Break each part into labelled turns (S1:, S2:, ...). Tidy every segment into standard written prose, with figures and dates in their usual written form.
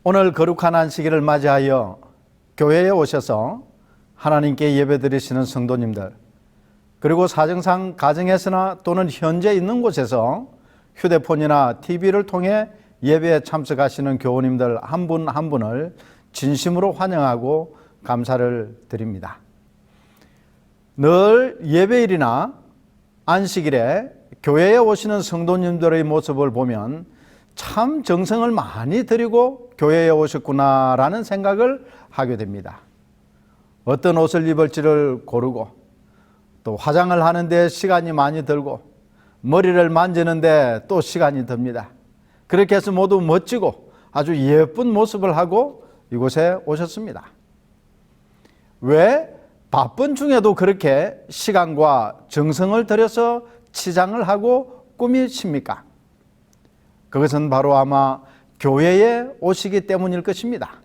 S1: 오늘 거룩한 안식일을 맞이하여 교회에 오셔서 하나님께 예배드리시는 성도님들, 그리고 사정상 가정에서나 또는 현재 있는 곳에서 휴대폰이나 TV를 통해 예배에 참석하시는 교우님들 한 분 한 분을 진심으로 환영하고 감사를 드립니다. 늘 예배일이나 안식일에 교회에 오시는 성도님들의 모습을 보면 참 정성을 많이 들이고 교회에 오셨구나라는 생각을 하게 됩니다. 어떤 옷을 입을지를 고르고, 또 화장을 하는데 시간이 많이 들고, 머리를 만지는데 또 시간이 듭니다. 그렇게 해서 모두 멋지고 아주 예쁜 모습을 하고 이곳에 오셨습니다. 왜 바쁜 중에도 그렇게 시간과 정성을 들여서 치장을 하고 꾸미십니까? 그것은 바로 아마 교회에 오시기 때문일 것입니다.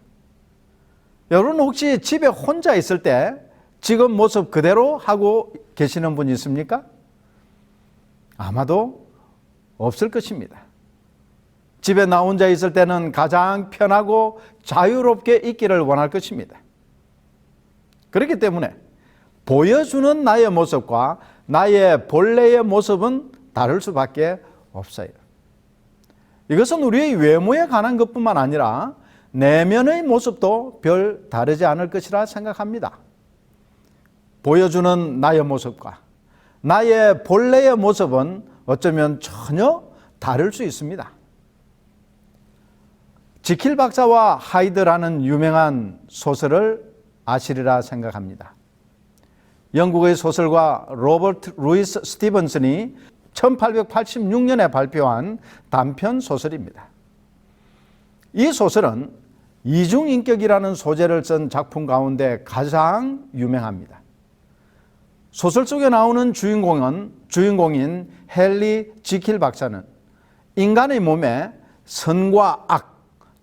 S1: 여러분 혹시 집에 혼자 있을 때 지금 모습 그대로 하고 계시는 분이 있습니까? 아마도 없을 것입니다. 집에 나 혼자 있을 때는 가장 편하고 자유롭게 있기를 원할 것입니다. 그렇기 때문에 보여주는 나의 모습과 나의 본래의 모습은 다를 수밖에 없어요. 이것은 우리의 외모에 관한 것뿐만 아니라 내면의 모습도 별 다르지 않을 것이라 생각합니다. 보여주는 나의 모습과 나의 본래의 모습은 어쩌면 전혀 다를 수 있습니다. 지킬 박사와 하이드라는 유명한 소설을 아시리라 생각합니다. 영국의 소설가 로버트 루이스 스티븐슨이 1886년에 발표한 단편 소설입니다. 이 소설은 이중인격이라는 소재를 쓴 작품 가운데 가장 유명합니다. 소설 속에 나오는 주인공인 헨리 지킬 박사는 인간의 몸에 선과 악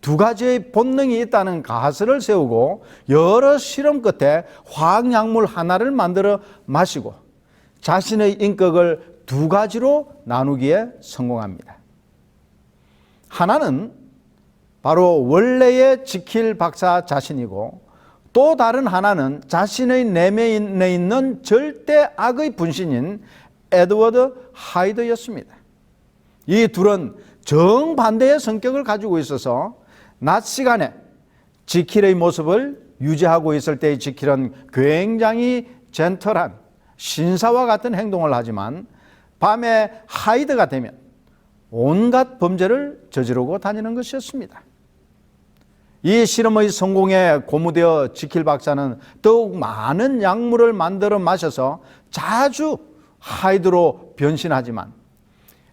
S1: 두 가지의 본능이 있다는 가설을 세우고 여러 실험 끝에 화학약물 하나를 만들어 마시고 자신의 인격을 두 가지로 나누기에 성공합니다. 하나는 바로 원래의 지킬 박사 자신이고, 또 다른 하나는 자신의 내면에 있는 절대 악의 분신인 에드워드 하이드였습니다. 이 둘은 정반대의 성격을 가지고 있어서 낮 시간에 지킬의 모습을 유지하고 있을 때의 지킬은 굉장히 젠틀한 신사와 같은 행동을 하지만 밤에 하이드가 되면 온갖 범죄를 저지르고 다니는 것이었습니다. 이 실험의 성공에 고무되어 지킬 박사는 더욱 많은 약물을 만들어 마셔서 자주 하이드로 변신하지만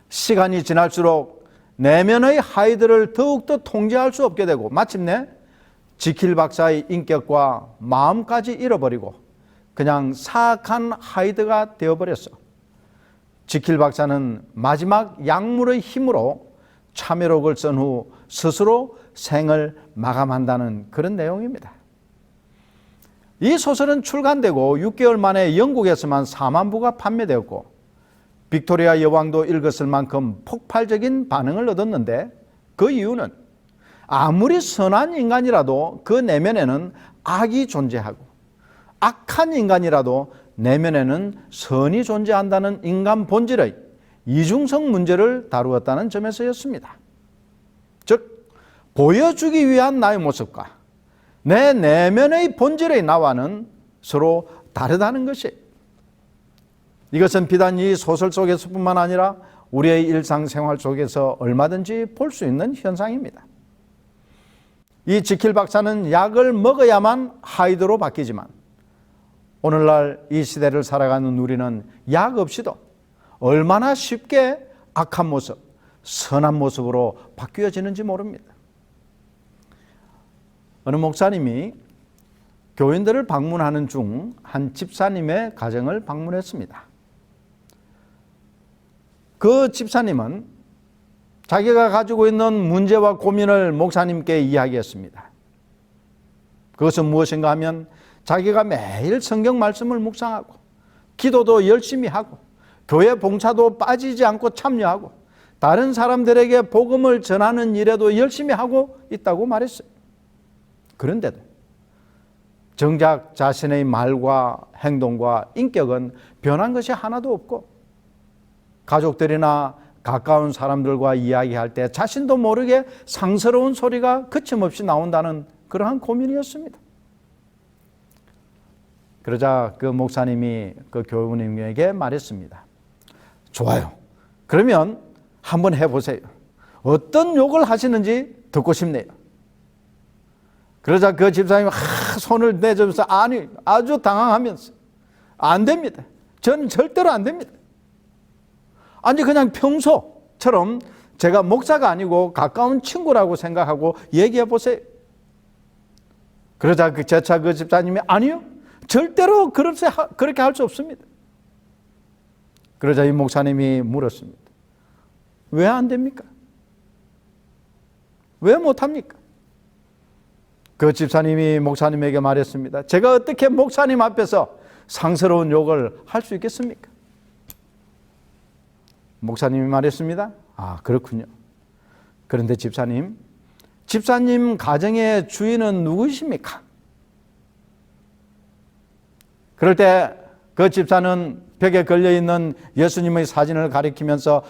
S1: 시간이 지날수록 내면의 하이드를 더욱더 통제할 수 없게 되고 마침내 지킬 박사의 인격과 마음까지 잃어버리고 그냥 사악한 하이드가 되어버렸어. 지킬 박사는 마지막 약물의 힘으로 참회록을 쓴 후 스스로 생을 마감한다는 그런 내용입니다. 이 소설은 출간되고 6개월 만에 영국에서만 4만 부가 판매되었고 빅토리아 여왕도 읽었을 만큼 폭발적인 반응을 얻었는데, 그 이유는 아무리 선한 인간이라도 그 내면에는 악이 존재하고 악한 인간이라도 내면에는 선이 존재한다는 인간 본질의 이중성 문제를 다루었다는 점에서였습니다. 즉, 보여주기 위한 나의 모습과 내 내면의 본질의 나와는 서로 다르다는 것이, 이것은 비단 이 소설 속에서뿐만 아니라 우리의 일상생활 속에서 얼마든지 볼 수 있는 현상입니다. 이 지킬 박사는 약을 먹어야만 하이드로 바뀌지만 오늘날 이 시대를 살아가는 우리는 약 없이도 얼마나 쉽게 악한 모습, 선한 모습으로 바뀌어지는지 모릅니다. 어느 목사님이 교인들을 방문하는 중 한 집사님의 가정을 방문했습니다. 그 집사님은 자기가 가지고 있는 문제와 고민을 목사님께 이야기했습니다. 그것은 무엇인가 하면 자기가 매일 성경 말씀을 묵상하고 기도도 열심히 하고 교회 봉사도 빠지지 않고 참여하고 다른 사람들에게 복음을 전하는 일에도 열심히 하고 있다고 말했어요. 그런데도 정작 자신의 말과 행동과 인격은 변한 것이 하나도 없고, 가족들이나 가까운 사람들과 이야기할 때 자신도 모르게 상스러운 소리가 거침없이 나온다는 그러한 고민이었습니다. 그러자 그 목사님이 그 교우님에게 말했습니다. 좋아요. 그러면 한번 해보세요. 어떤 욕을 하시는지 듣고 싶네요. 그러자 그 집사님이 손을 내주면서 아주 당황하면서 안 됩니다. 저는 절대로 안 됩니다. 아니 그냥 평소처럼 제가 목사가 아니고 가까운 친구라고 생각하고 얘기해 보세요. 그러자 재차 그 집사님이 아니요. 절대로 그렇게 할 수 없습니다. 그러자 이 목사님이 물었습니다. 왜 안 됩니까? 왜 못합니까? 그 집사님이 목사님에게 말했습니다. 제가 어떻게 목사님 앞에서 상스러운 욕을 할 수 있겠습니까? 목사님이 말했습니다. 그렇군요. 그런데 집사님 가정의 주인은 누구이십니까? 그럴 때 그 집사는 벽에 걸려있는 예수님의 사진을 가리키면서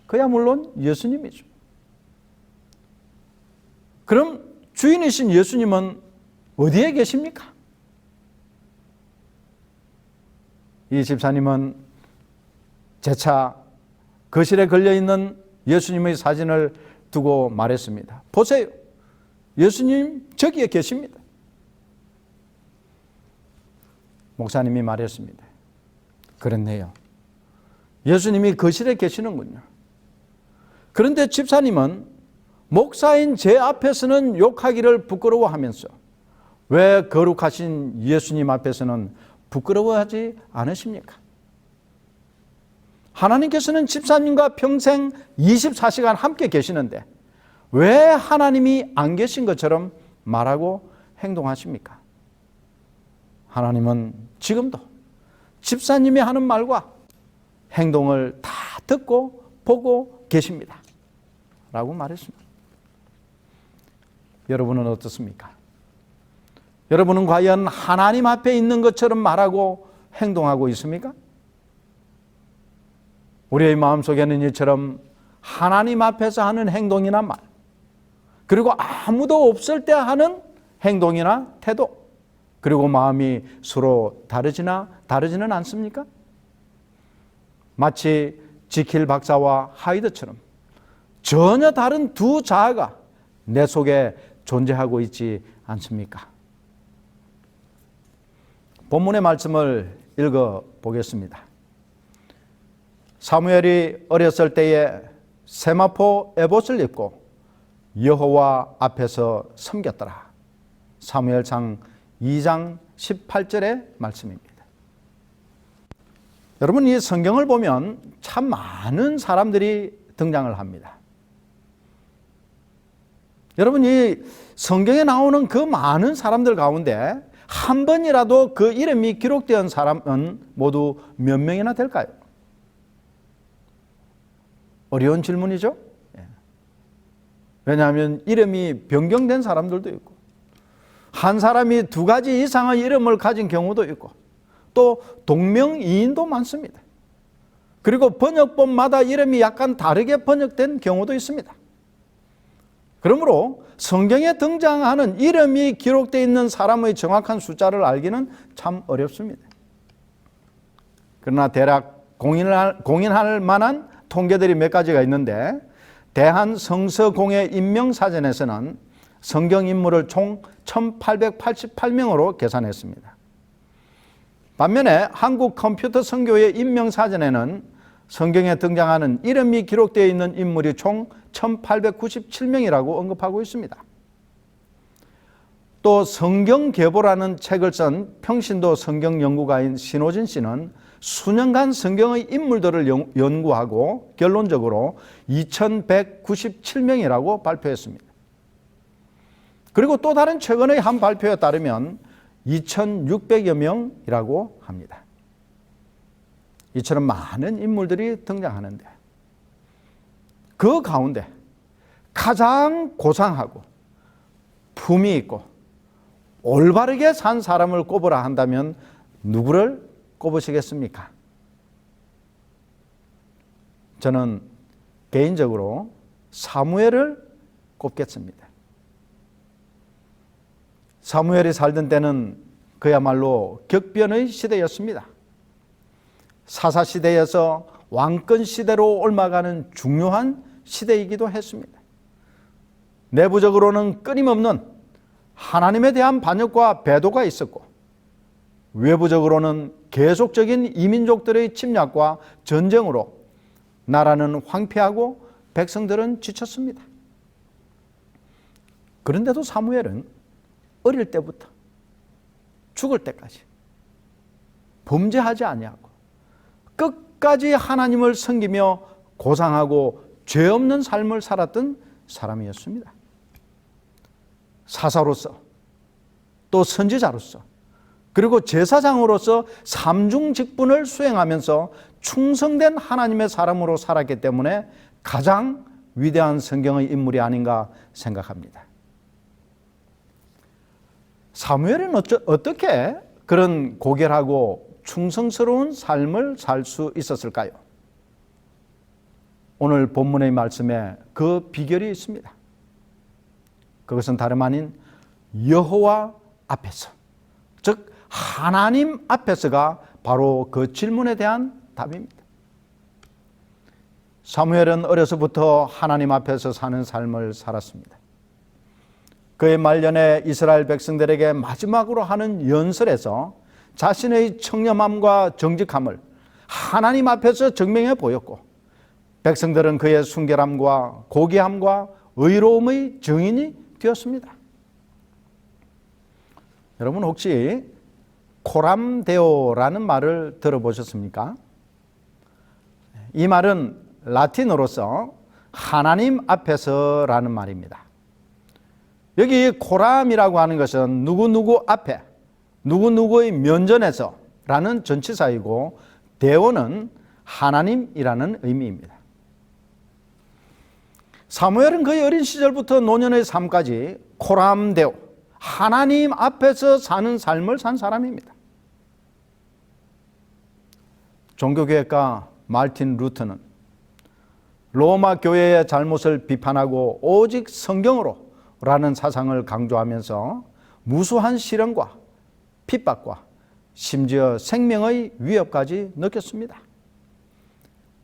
S1: 그야 물론 예수님이죠. 그럼 주인이신 예수님은 어디에 계십니까? 이 집사님은 재차 거실에 걸려있는 예수님의 사진을 두고 말했습니다. 보세요. 예수님 저기에 계십니다. 목사님이 말했습니다. 그렇네요. 예수님이 거실에 계시는군요. 그런데 집사님은 목사인 제 앞에서는 욕하기를 부끄러워하면서 왜 거룩하신 예수님 앞에서는 부끄러워하지 않으십니까? 하나님께서는 집사님과 평생 24시간 함께 계시는데 왜 하나님이 안 계신 것처럼 말하고 행동하십니까? 하나님은 지금도 집사님이 하는 말과 행동을 다 듣고 보고 계십니다. 라고 말했습니다. 여러분은 어떻습니까? 여러분은 과연 하나님 앞에 있는 것처럼 말하고 행동하고 있습니까? 우리의 마음속에는 이처럼 하나님 앞에서 하는 행동이나 말, 그리고 아무도 없을 때 하는 행동이나 태도, 그리고 마음이 서로 다르지는 않습니까? 마치 지킬 박사와 하이드처럼 전혀 다른 두 자아가 내 속에 존재하고 있지 않습니까? 본문의 말씀을 읽어 보겠습니다. 사무엘이 어렸을 때에 세마포 에봇을 입고 여호와 앞에서 섬겼더라. 사무엘상 2장 18절의 말씀입니다. 여러분, 이 성경을 보면 참 많은 사람들이 등장을 합니다. 여러분, 이 성경에 나오는 그 많은 사람들 가운데 한 번이라도 그 이름이 기록된 사람은 모두 몇 명이나 될까요? 어려운 질문이죠. 왜냐하면 이름이 변경된 사람들도 있고, 한 사람이 두 가지 이상의 이름을 가진 경우도 있고, 또 동명이인도 많습니다. 그리고 번역본마다 이름이 약간 다르게 번역된 경우도 있습니다. 그러므로 성경에 등장하는 이름이 기록되어 있는 사람의 정확한 숫자를 알기는 참 어렵습니다. 그러나 대략 공인할 만한 통계들이 몇 가지가 있는데, 대한성서공회 인명사전에서는 성경인물을 총 1888명으로 계산했습니다. 반면에 한국컴퓨터선교회 인명사전에는 성경에 등장하는 이름이 기록되어 있는 인물이 총 1897명이라고 언급하고 있습니다. 또 성경계보라는 책을 쓴 평신도 성경연구가인 신호진 씨는 수년간 성경의 인물들을 연구하고 결론적으로 2197명이라고 발표했습니다. 그리고 또 다른 최근의 한 발표에 따르면 2600여 명이라고 합니다. 이처럼 많은 인물들이 등장하는데, 그 가운데 가장 고상하고 품위 있고 올바르게 산 사람을 꼽으라 한다면 누구를 꼽으시겠습니까? 저는 개인적으로 사무엘을 꼽겠습니다. 사무엘이 살던 때는 그야말로 격변의 시대였습니다. 사사시대에서 왕권 시대로 옮아가는 중요한 시대이기도 했습니다. 내부적으로는 끊임없는 하나님에 대한 반역과 배도가 있었고, 외부적으로는 계속적인 이민족들의 침략과 전쟁으로 나라는 황폐하고 백성들은 지쳤습니다. 그런데도 사무엘은 어릴 때부터 죽을 때까지 범죄하지 아니하고 끝까지 하나님을 섬기며 고상하고 죄 없는 삶을 살았던 사람이었습니다. 사사로서, 또 선지자로서, 그리고 제사장으로서 삼중 직분을 수행하면서 충성된 하나님의 사람으로 살았기 때문에 가장 위대한 성경의 인물이 아닌가 생각합니다. 사무엘은 어떻게 그런 고결하고 충성스러운 삶을 살 수 있었을까요? 오늘 본문의 말씀에 그 비결이 있습니다. 그것은 다름 아닌 여호와 앞에서, 즉 하나님 앞에서가 바로 그 질문에 대한 답입니다. 사무엘은 어려서부터 하나님 앞에서 사는 삶을 살았습니다. 그의 말년에 이스라엘 백성들에게 마지막으로 하는 연설에서 자신의 청렴함과 정직함을 하나님 앞에서 증명해 보였고, 백성들은 그의 순결함과 고귀함과 의로움의 증인이 되었습니다. 여러분 혹시 코람데오라는 말을 들어보셨습니까? 이 말은 라틴어로서 하나님 앞에서라는 말입니다. 여기 코람이라고 하는 것은 누구누구 앞에, 누구누구의 면전에서 라는 전치사이고, 데오는 하나님이라는 의미입니다. 사무엘은 그의 어린 시절부터 노년의 삶까지 코람데오, 하나님 앞에서 사는 삶을 산 사람입니다. 종교개혁가 마르틴 루터는 로마 교회의 잘못을 비판하고 오직 성경으로 라는 사상을 강조하면서 무수한 시련과 핍박과 심지어 생명의 위협까지 느꼈습니다.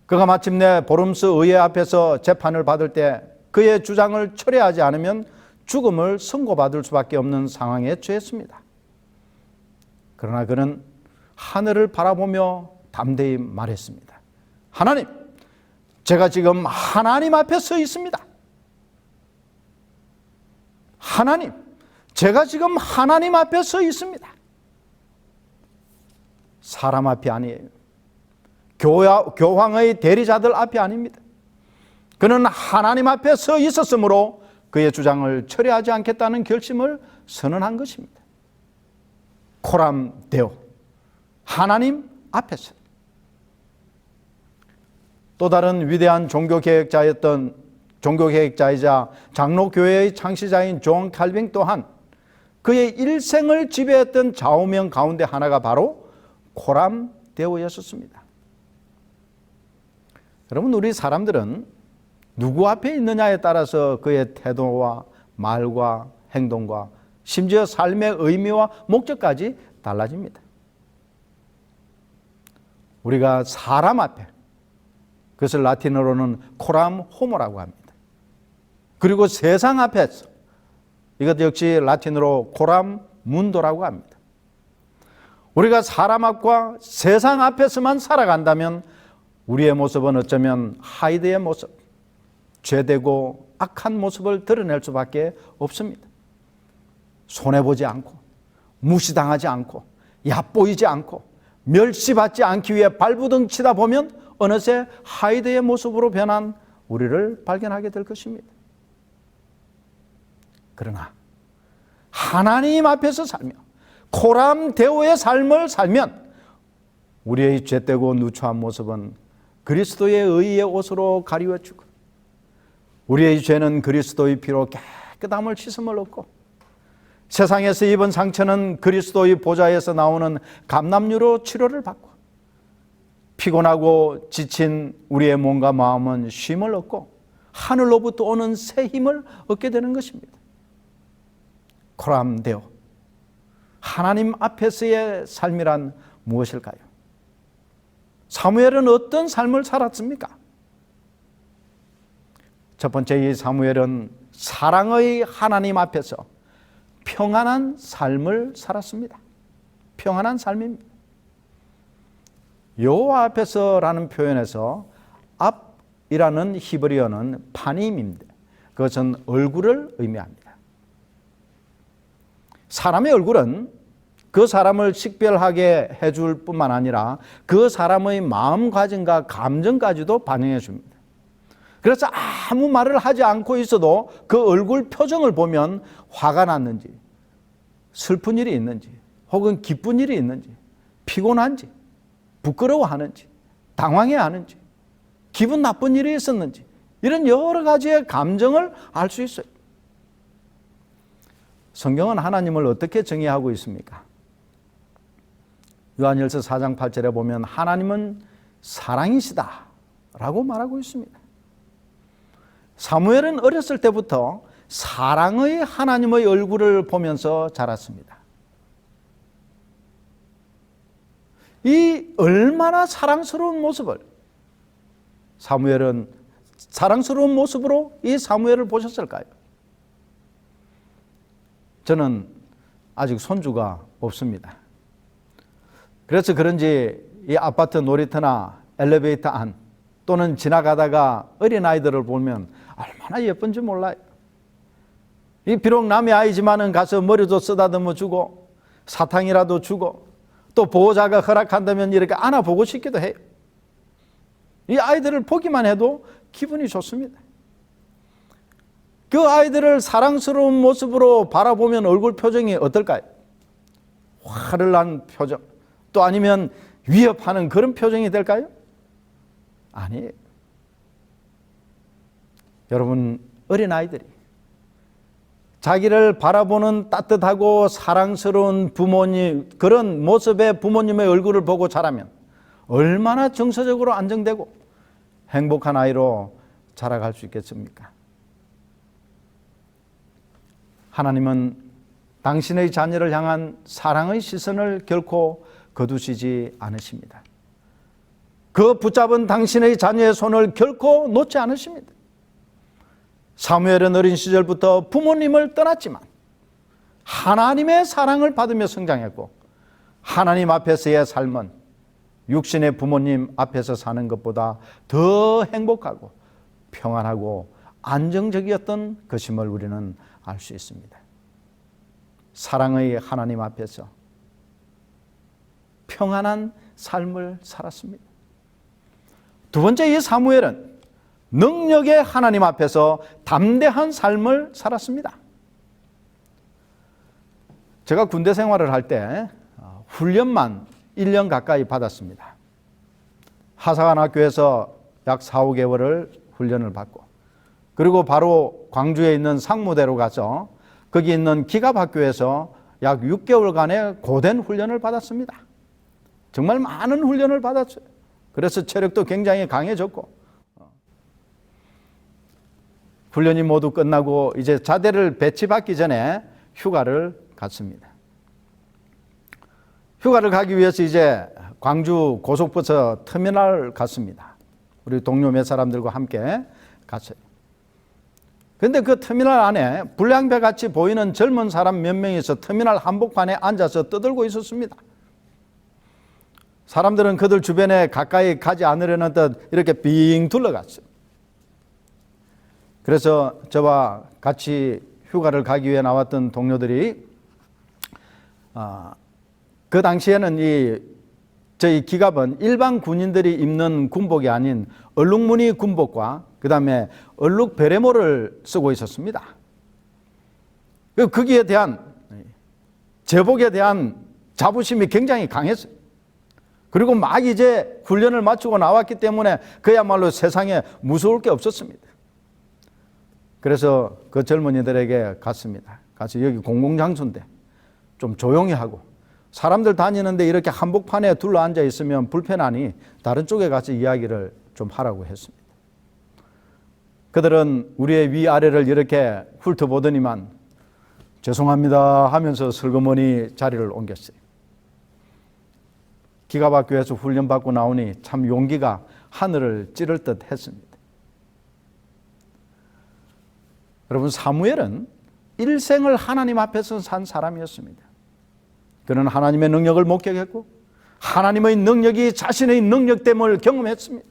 S1: 그가 마침내 보름스 의회 앞에서 재판을 받을 때 그의 주장을 철회하지 않으면 죽음을 선고받을 수밖에 없는 상황에 처했습니다. 그러나 그는 하늘을 바라보며 담대히 말했습니다. 하나님, 제가 지금 하나님 앞에 서 있습니다. 하나님, 제가 지금 하나님 앞에 서 있습니다. 사람 앞이 아니에요. 교황의 대리자들 앞이 아닙니다. 그는 하나님 앞에 서 있었으므로 그의 주장을 철회하지 않겠다는 결심을 선언한 것입니다. 코람데오, 하나님 앞에서. 또 다른 위대한 종교개혁자이자 장로교회의 창시자인 존 칼빈 또한 그의 일생을 지배했던 좌우명 가운데 하나가 바로 코람데오였습니다. 여러분, 우리 사람들은 누구 앞에 있느냐에 따라서 그의 태도와 말과 행동과 심지어 삶의 의미와 목적까지 달라집니다. 우리가 사람 앞에, 그것을 라틴어로는 코람 호모라고 합니다. 그리고 세상 앞에서, 이것 역시 라틴어로 코람 문도라고 합니다. 우리가 사람 앞과 세상 앞에서만 살아간다면 우리의 모습은 어쩌면 하이드의 모습, 죄되고 악한 모습을 드러낼 수밖에 없습니다. 손해보지 않고, 무시당하지 않고, 얕보이지 않고, 멸시받지 않기 위해 발부둥 치다 보면 어느새 하이드의 모습으로 변한 우리를 발견하게 될 것입니다. 그러나 하나님 앞에서 살며 코람데오의 삶을 살면 우리의 죄되고 누추한 모습은 그리스도의 의의 옷으로 가리워주고 우리의 죄는 그리스도의 피로 깨끗함을 씻음을 얻고 세상에서 입은 상처는 그리스도의 보좌에서 나오는 감람유로 치료를 받고 피곤하고 지친 우리의 몸과 마음은 쉼을 얻고 하늘로부터 오는 새 힘을 얻게 되는 것입니다. 코람데오, 하나님 앞에서의 삶이란 무엇일까요? 사무엘은 어떤 삶을 살았습니까? 첫 번째, 이 사무엘은 사랑의 하나님 앞에서 평안한 삶을 살았습니다. 평안한 삶입니다. 여호와 앞에서라는 표현에서 앞이라는 히브리어는 파님입니다. 그것은 얼굴을 의미합니다. 사람의 얼굴은 그 사람을 식별하게 해줄 뿐만 아니라 그 사람의 마음가짐과 감정까지도 반영해 줍니다. 그래서 아무 말을 하지 않고 있어도 그 얼굴 표정을 보면 화가 났는지, 슬픈 일이 있는지, 혹은 기쁜 일이 있는지, 피곤한지, 부끄러워하는지, 당황해하는지, 기분 나쁜 일이 있었는지, 이런 여러 가지의 감정을 알 수 있어요. 성경은 하나님을 어떻게 정의하고 있습니까? 요한일서 4장 8절에 보면 하나님은 사랑이시다 라고 말하고 있습니다. 사무엘은 어렸을 때부터 사랑의 하나님의 얼굴을 보면서 자랐습니다. 이 얼마나 사랑스러운 모습을 사무엘은 사랑스러운 모습으로 이 사무엘을 보셨을까요? 저는 아직 손주가 없습니다. 그래서 그런지 이 아파트 놀이터나 엘리베이터 안 또는 지나가다가 어린아이들을 보면 얼마나 예쁜지 몰라요. 이 비록 남의 아이지만은 가서 머리도 쓰다듬어 주고 사탕이라도 주고 또 보호자가 허락한다면 이렇게 안아보고 싶기도 해요. 이 아이들을 보기만 해도 기분이 좋습니다. 그 아이들을 사랑스러운 모습으로 바라보면 얼굴 표정이 어떨까요? 화를 난 표정, 또 아니면 위협하는 그런 표정이 될까요? 아니에요. 여러분, 어린아이들이 자기를 바라보는 따뜻하고 사랑스러운 부모님, 그런 모습의 부모님의 얼굴을 보고 자라면 얼마나 정서적으로 안정되고 행복한 아이로 자라갈 수 있겠습니까? 하나님은 당신의 자녀를 향한 사랑의 시선을 결코 거두시지 않으십니다. 그 붙잡은 당신의 자녀의 손을 결코 놓지 않으십니다. 사무엘은 어린 시절부터 부모님을 떠났지만 하나님의 사랑을 받으며 성장했고 하나님 앞에서의 삶은 육신의 부모님 앞에서 사는 것보다 더 행복하고 평안하고 안정적이었던 것임을 우리는 알 수 있습니다. 사랑의 하나님 앞에서 평안한 삶을 살았습니다. 두 번째, 이 사무엘은 능력의 하나님 앞에서 담대한 삶을 살았습니다. 제가 군대 생활을 할 때 훈련만 1년 가까이 받았습니다. 하사관학교에서 약 4, 5개월을 훈련을 받고 그리고 바로 광주에 있는 상무대로 가서 거기 있는 기갑학교에서 약 6개월간의 고된 훈련을 받았습니다. 정말 많은 훈련을 받았어요. 그래서 체력도 굉장히 강해졌고 훈련이 모두 끝나고 이제 자대를 배치받기 전에 휴가를 갔습니다. 휴가를 가기 위해서 이제 광주 고속버스 터미널 갔습니다. 우리 동료 몇 사람들과 함께 갔어요. 그런데 그 터미널 안에 불량배 같이 보이는 젊은 사람 몇 명이서 터미널 한복판에 앉아서 떠들고 있었습니다. 사람들은 그들 주변에 가까이 가지 않으려는 듯 이렇게 빙 둘러갔어요. 그래서 저와 같이 휴가를 가기 위해 나왔던 동료들이 그 당시에는 저희 기갑은 일반 군인들이 입는 군복이 아닌 얼룩무늬 군복과 그 다음에 얼룩 베레모를 쓰고 있었습니다. 거기에 대한 제복에 대한 자부심이 굉장히 강했어요. 그리고 막 이제 훈련을 마치고 나왔기 때문에 그야말로 세상에 무서울 게 없었습니다. 그래서 그 젊은이들에게 갔습니다. 가서 여기 공공장소인데 좀 조용히 하고 사람들 다니는데 이렇게 한복판에 둘러앉아 있으면 불편하니 다른 쪽에 가서 이야기를 좀 하라고 했습니다. 그들은 우리의 위아래를 이렇게 훑어보더니만 죄송합니다 하면서 슬그머니 자리를 옮겼어요. 기갑학교에서 훈련받고 나오니 참 용기가 하늘을 찌를 듯 했습니다. 여러분, 사무엘은 일생을 하나님 앞에서 산 사람이었습니다. 그는 하나님의 능력을 목격했고 하나님의 능력이 자신의 능력됨을 경험했습니다.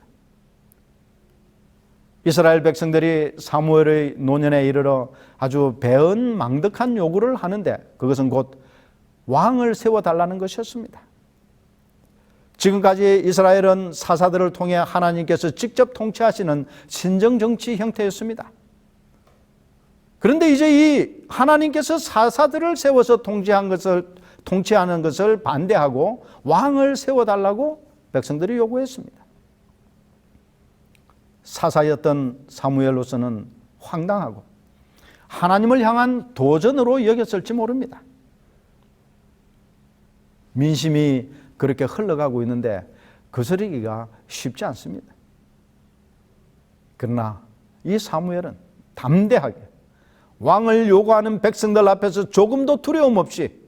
S1: 이스라엘 백성들이 사무엘의 노년에 이르러 아주 배은망덕한 요구를 하는데 그것은 곧 왕을 세워달라는 것이었습니다. 지금까지 이스라엘은 사사들을 통해 하나님께서 직접 통치하시는 신정정치 형태였습니다. 그런데 이제 이 하나님께서 사사들을 세워서 통치하는 것을 반대하고 왕을 세워달라고 백성들이 요구했습니다. 사사였던 사무엘로서는 황당하고 하나님을 향한 도전으로 여겼을지 모릅니다. 민심이 그렇게 흘러가고 있는데 거스르기가 쉽지 않습니다. 그러나 이 사무엘은 담대하게 왕을 요구하는 백성들 앞에서 조금도 두려움 없이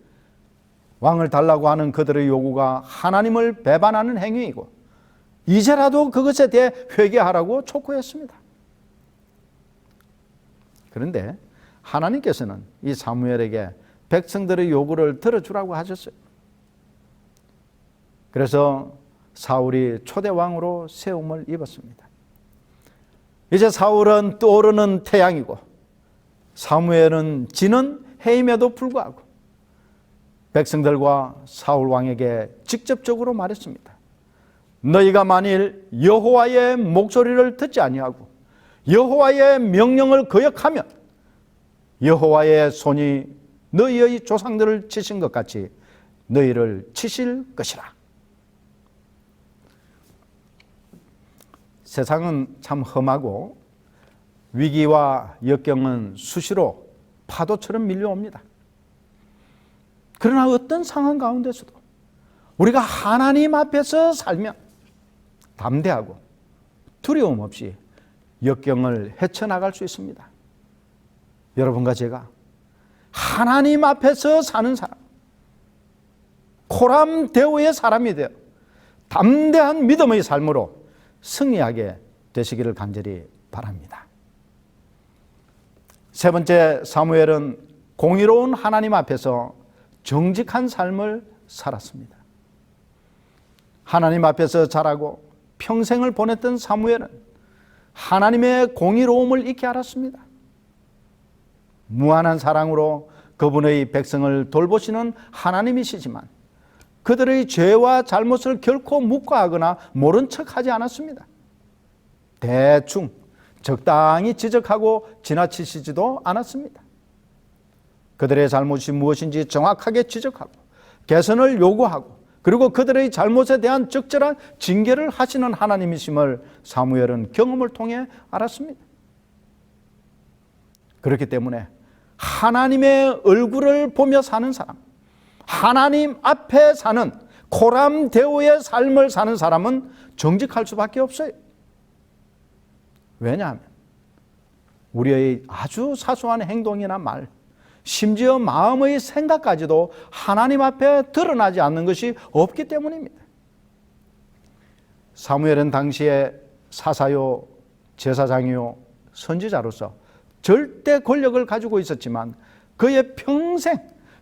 S1: 왕을 달라고 하는 그들의 요구가 하나님을 배반하는 행위이고 이제라도 그것에 대해 회개하라고 촉구했습니다. 그런데 하나님께서는 이 사무엘에게 백성들의 요구를 들어주라고 하셨어요. 그래서 사울이 초대왕으로 세움을 입었습니다. 이제 사울은 떠오르는 태양이고 사무엘은 지는 해임에도 불구하고 백성들과 사울 왕에게 직접적으로 말했습니다. 너희가 만일 여호와의 목소리를 듣지 아니하고 여호와의 명령을 거역하면 여호와의 손이 너희의 조상들을 치신 것 같이 너희를 치실 것이라. 세상은 참 험하고 위기와 역경은 수시로 파도처럼 밀려옵니다. 그러나 어떤 상황 가운데서도 우리가 하나님 앞에서 살면 담대하고 두려움 없이 역경을 헤쳐나갈 수 있습니다. 여러분과 제가 하나님 앞에서 사는 사람, 코람데오의 사람이 되어 담대한 믿음의 삶으로 승리하게 되시기를 간절히 바랍니다. 세 번째, 사무엘은 공의로운 하나님 앞에서 정직한 삶을 살았습니다. 하나님 앞에서 자라고 평생을 보냈던 사무엘은 하나님의 공의로움을 익히 알았습니다. 무한한 사랑으로 그분의 백성을 돌보시는 하나님이시지만 그들의 죄와 잘못을 결코 묵과하거나 모른 척하지 않았습니다. 대충 적당히 지적하고 지나치시지도 않았습니다. 그들의 잘못이 무엇인지 정확하게 지적하고 개선을 요구하고 그리고 그들의 잘못에 대한 적절한 징계를 하시는 하나님이심을 사무엘은 경험을 통해 알았습니다. 그렇기 때문에 하나님의 얼굴을 보며 사는 사람, 하나님 앞에 사는 코람데오의 삶을 사는 사람은 정직할 수밖에 없어요. 왜냐하면 우리의 아주 사소한 행동이나 말, 심지어 마음의 생각까지도 하나님 앞에 드러나지 않는 것이 없기 때문입니다. 사무엘은 당시에 사사요, 제사장이요, 선지자로서 절대 권력을 가지고 있었지만 그의 평생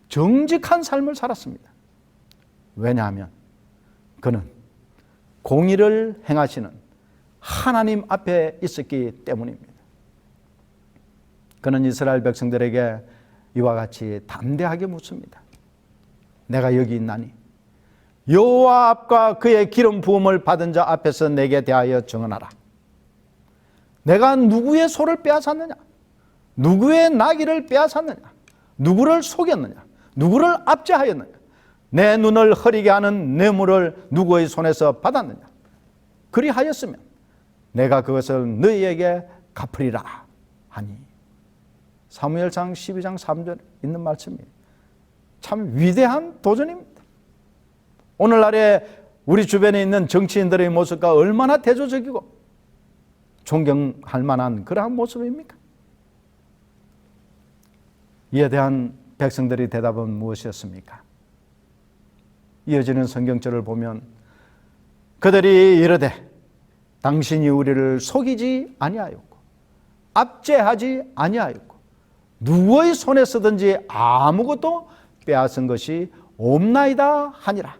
S1: 정직한 삶을 살았습니다. 왜냐하면 그는 공의를 행하시는 하나님 앞에 있었기 때문입니다. 그는 이스라엘 백성들에게 이와 같이 담대하게 묻습니다. 내가 여기 있나니 여호와 앞과 그의 기름 부음을 받은 자 앞에서 내게 대하여 증언하라. 내가 누구의 소를 빼앗았느냐? 누구의 나귀를 빼앗았느냐? 누구를 속였느냐? 누구를 압제하였느냐? 내 눈을 흐리게 하는 뇌물을 누구의 손에서 받았느냐? 그리하였으면 내가 그것을 너희에게 갚으리라 하니. 사무엘상 12장 3절에 있는 말씀이에요. 참 위대한 도전입니다. 오늘날에 우리 주변에 있는 정치인들의 모습과 얼마나 대조적이고 존경할 만한 그러한 모습입니까? 이에 대한 백성들의 대답은 무엇이었습니까? 이어지는 성경절을 보면 그들이 이르되 당신이 우리를 속이지 아니하였고 압제하지 아니하였고 누구의 손에 쓰든지 아무것도 빼앗은 것이 없나이다 하니라.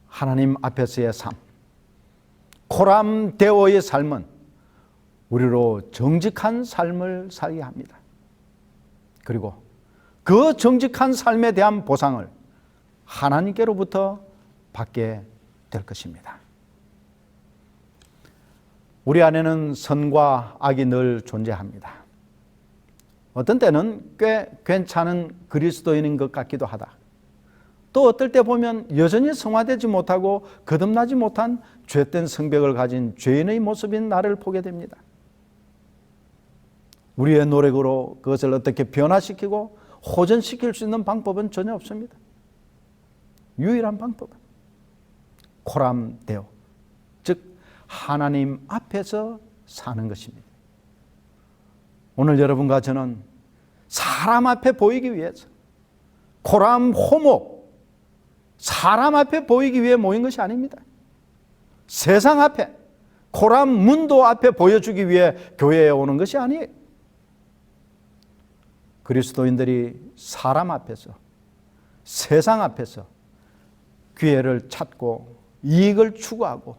S1: 하나님 앞에서의 삶, 코람데오의 삶은 우리로 정직한 삶을 살게 합니다. 그리고 그 정직한 삶에 대한 보상을 하나님께로부터 받게 될 것입니다. 우리 안에는 선과 악이 늘 존재합니다. 어떤 때는 꽤 괜찮은 그리스도인인 것 같기도 하다. 또 어떨 때 보면 여전히 성화되지 못하고 거듭나지 못한 죄된 성벽을 가진 죄인의 모습인 나를 보게 됩니다. 우리의 노력으로 그것을 어떻게 변화시키고 호전시킬 수 있는 방법은 전혀 없습니다. 유일한 방법은 코람데오, 즉 하나님 앞에서 사는 것입니다. 오늘 여러분과 저는 사람 앞에 보이기 위해서 코람 호모, 사람 앞에 보이기 위해 모인 것이 아닙니다. 세상 앞에, 코람 문도 앞에 보여주기 위해 교회에 오는 것이 아니에요. 그리스도인들이 사람 앞에서, 세상 앞에서 기회를 찾고 이익을 추구하고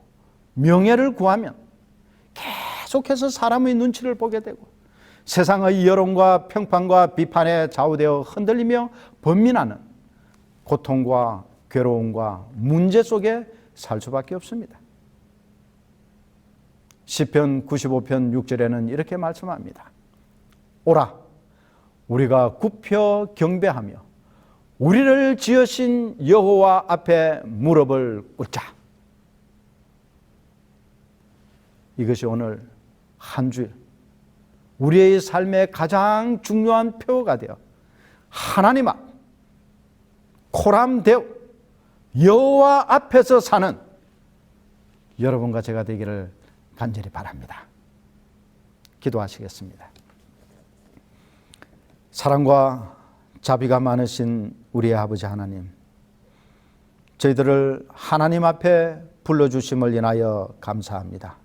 S1: 명예를 구하면 계속해서 사람의 눈치를 보게 되고 세상의 여론과 평판과 비판에 좌우되어 흔들리며 번민하는 고통과 괴로움과 문제 속에 살 수밖에 없습니다. 시편 95편 6절에는 이렇게 말씀합니다. 오라, 우리가 굽혀 경배하며 우리를 지으신 여호와 앞에 무릎을 꿇자. 이것이 오늘 한 주일 우리의 삶의 가장 중요한 표가 되어 하나님 앞, 코람데오, 여호와 앞에서 사는 여러분과 제가 되기를 간절히 바랍니다. 기도하시겠습니다. 사랑과 자비가 많으신 우리의 아버지 하나님, 저희들을 하나님 앞에 불러주심을 인하여 감사합니다.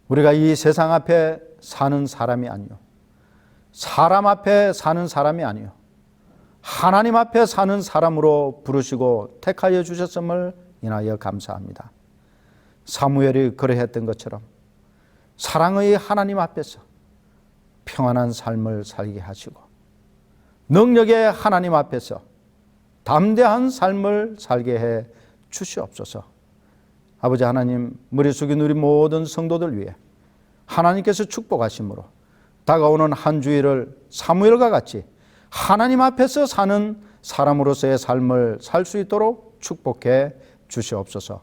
S1: 우리가 이 세상 앞에 사는 사람이 아니요, 사람 앞에 사는 사람이 아니요, 하나님 앞에 사는 사람으로 부르시고 택하여 주셨음을 인하여 감사합니다. 사무엘이 그러했던 것처럼 사랑의 하나님 앞에서 평안한 삶을 살게 하시고 능력의 하나님 앞에서 담대한 삶을 살게 해 주시옵소서. 아버지 하나님, 머리 숙인 우리 모든 성도들 위해 하나님께서 축복하심으로 다가오는 한 주일을 사무엘과 같이 하나님 앞에서 사는 사람으로서의 삶을 살 수 있도록 축복해 주시옵소서.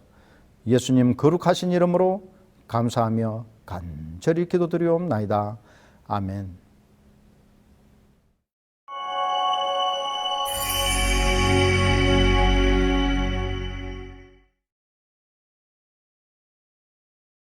S1: 예수님 거룩하신 이름으로 감사하며 간절히 기도드리옵나이다. 아멘.